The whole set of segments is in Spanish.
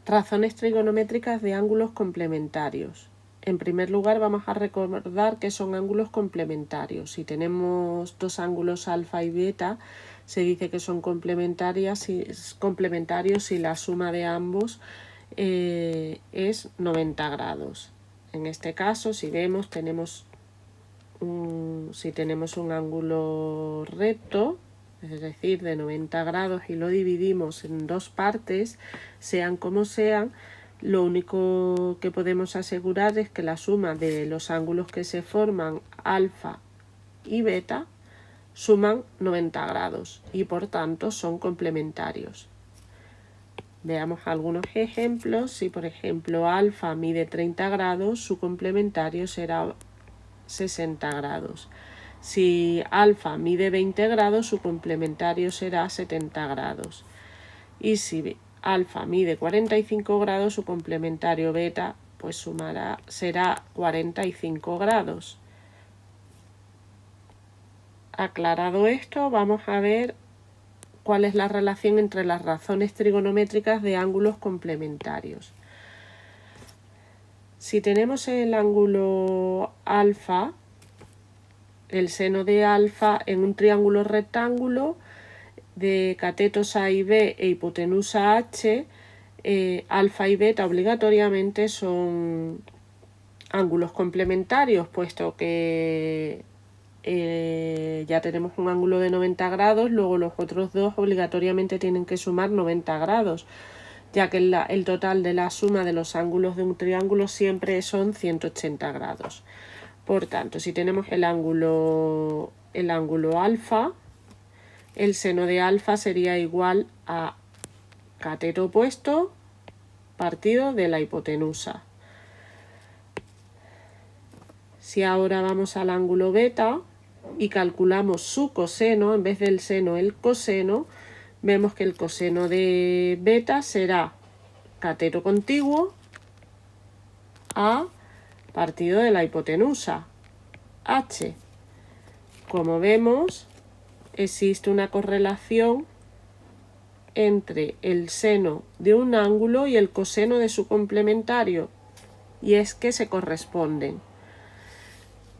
Razones trigonométricas de ángulos complementarios. En primer lugar vamos a recordar que son ángulos complementarios. Si tenemos dos ángulos alfa y beta, se dice que son complementarios si la suma de ambos es 90 grados. En este caso, si vemos, si tenemos un ángulo recto, es decir, de 90 grados, y lo dividimos en dos partes, sean como sean, lo único que podemos asegurar es que la suma de los ángulos que se forman, alfa y beta, suman 90 grados y por tanto son complementarios. Veamos algunos ejemplos. Si por ejemplo alfa mide 30 grados, su complementario será 60 grados. Si alfa mide 20 grados, su complementario será 70 grados. Y si alfa mide 45 grados, su complementario beta pues será 45 grados. Aclarado esto, vamos a ver cuál es la relación entre las razones trigonométricas de ángulos complementarios. Si tenemos el ángulo alfa, el seno de alfa en un triángulo rectángulo de catetos A y B e hipotenusa H, alfa y beta obligatoriamente son ángulos complementarios, puesto que ya tenemos un ángulo de 90 grados, luego los otros dos obligatoriamente tienen que sumar 90 grados, ya que el total de la suma de los ángulos de un triángulo siempre son 180 grados. Por tanto, si tenemos el ángulo alfa, el seno de alfa sería igual a cateto opuesto partido de la hipotenusa. Si ahora vamos al ángulo beta y calculamos su coseno, en vez del seno el coseno, vemos que el coseno de beta será cateto contiguo a partido de la hipotenusa, h. Como vemos, existe una correlación entre el seno de un ángulo y el coseno de su complementario, y es que se corresponden.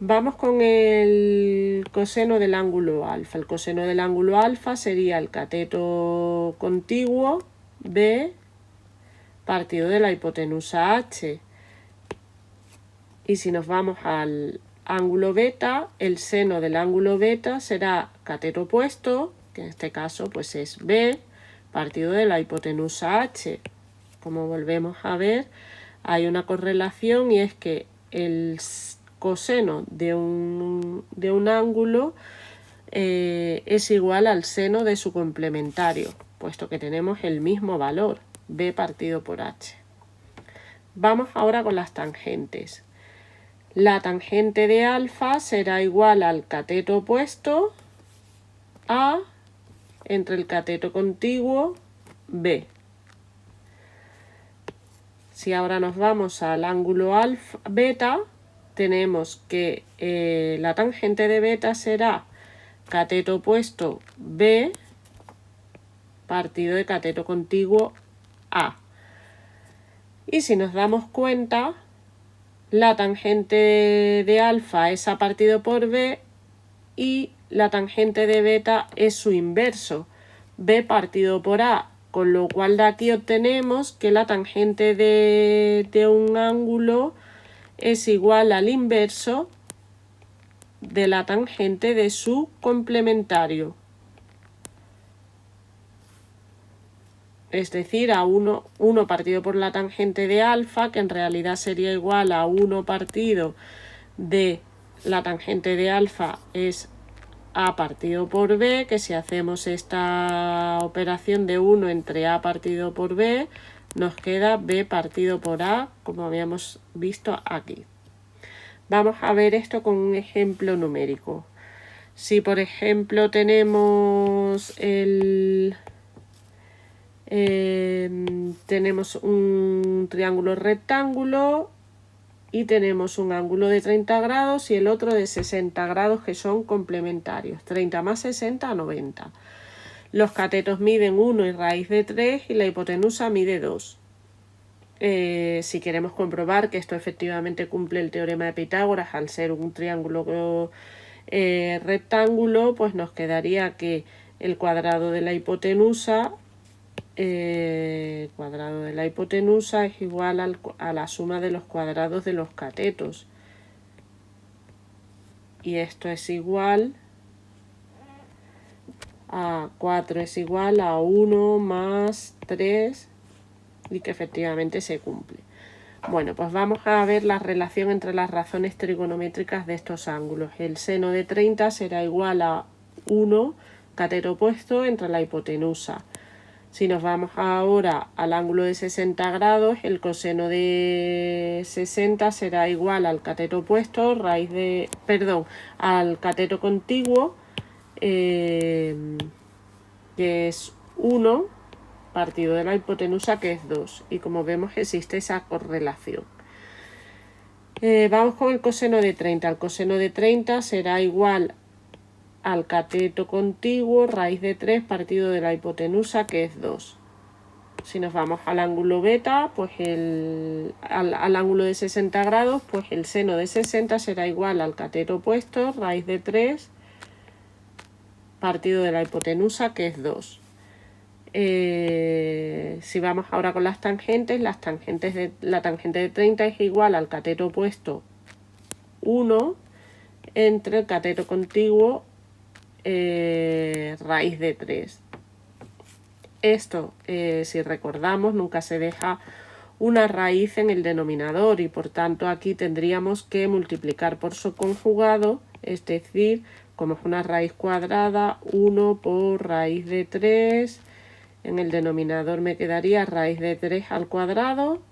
Vamos con el coseno del ángulo alfa. El coseno del ángulo alfa sería el cateto contiguo B partido de la hipotenusa h. Y si nos vamos al ángulo beta, el seno del ángulo beta será cateto opuesto, que en este caso pues es B partido de la hipotenusa h. Como volvemos a ver, hay una correlación, y es que el coseno de un ángulo es igual al seno de su complementario, puesto que tenemos el mismo valor, B partido por H. Vamos ahora con las tangentes. La tangente de alfa será igual al cateto opuesto A entre el cateto contiguo B. Si ahora nos vamos al ángulo alfa, beta, tenemos que la tangente de beta será cateto opuesto B partido de cateto contiguo A. Y si nos damos cuenta, la tangente de alfa es A partido por B y la tangente de beta es su inverso, B partido por A, con lo cual de aquí obtenemos que la tangente de un ángulo es igual al inverso de la tangente de su complementario. Es decir, a 1 partido por la tangente de alfa, que en realidad sería igual a 1 partido de la tangente de alfa es A partido por B, que si hacemos esta operación de 1 entre A partido por B, nos queda B partido por A, como habíamos visto aquí. Vamos a ver esto con un ejemplo numérico. Si por ejemplo tenemos tenemos un triángulo rectángulo y tenemos un ángulo de 30 grados y el otro de 60 grados, que son complementarios. 30 más 60, 90. Los catetos miden 1 y raíz de 3 y la hipotenusa mide 2. si queremos comprobar que esto efectivamente cumple el teorema de Pitágoras al ser un triángulo rectángulo, pues nos quedaría que el cuadrado de la hipotenusa es igual a la suma de los cuadrados de los catetos. Y esto es igual a 4 es igual a 1 más 3 y que efectivamente se cumple. Bueno, pues vamos a ver la relación entre las razones trigonométricas de estos ángulos. El seno de 30 será igual a 1 cateto opuesto entre la hipotenusa. Si nos vamos ahora al ángulo de 60 grados, el coseno de 60 será igual al cateto opuesto, al cateto contiguo, que es 1 partido de la hipotenusa, que es 2. Y como vemos existe esa correlación. Vamos con el coseno de 30. El coseno de 30 será igual al cateto contiguo, raíz de 3 partido de la hipotenusa, que es 2. Si nos vamos al ángulo beta, pues al ángulo de 60 grados, pues el seno de 60 será igual al cateto opuesto, raíz de 3 partido de la hipotenusa, que es 2. Si vamos ahora con las tangentes, la tangente de 30 es igual al cateto opuesto 1 entre el cateto contiguo raíz de 3. Esto, si recordamos, nunca se deja una raíz en el denominador y por tanto aquí tendríamos que multiplicar por su conjugado, es decir, como es una raíz cuadrada, 1 por raíz de 3, en el denominador me quedaría raíz de 3 al cuadrado,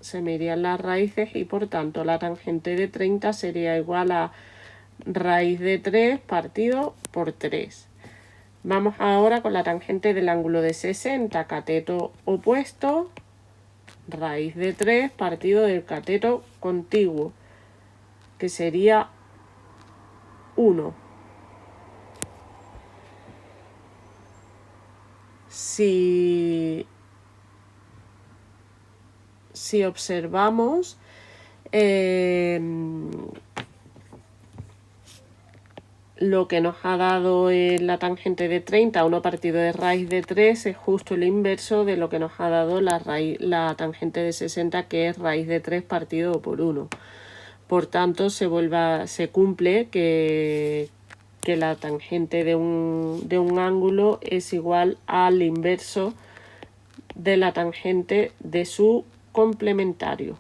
se me irían las raíces y por tanto la tangente de 30 sería igual a raíz de 3 partido por 3. Vamos ahora con la tangente del ángulo de 60, cateto opuesto, raíz de 3 partido del cateto contiguo, que sería 1. Si observamos, lo que nos ha dado la tangente de 30, 1 partido de raíz de 3, es justo el inverso de lo que nos ha dado la tangente de 60, que es raíz de 3 partido por 1. Por tanto, se cumple que la tangente de un ángulo es igual al inverso de la tangente de su complementario.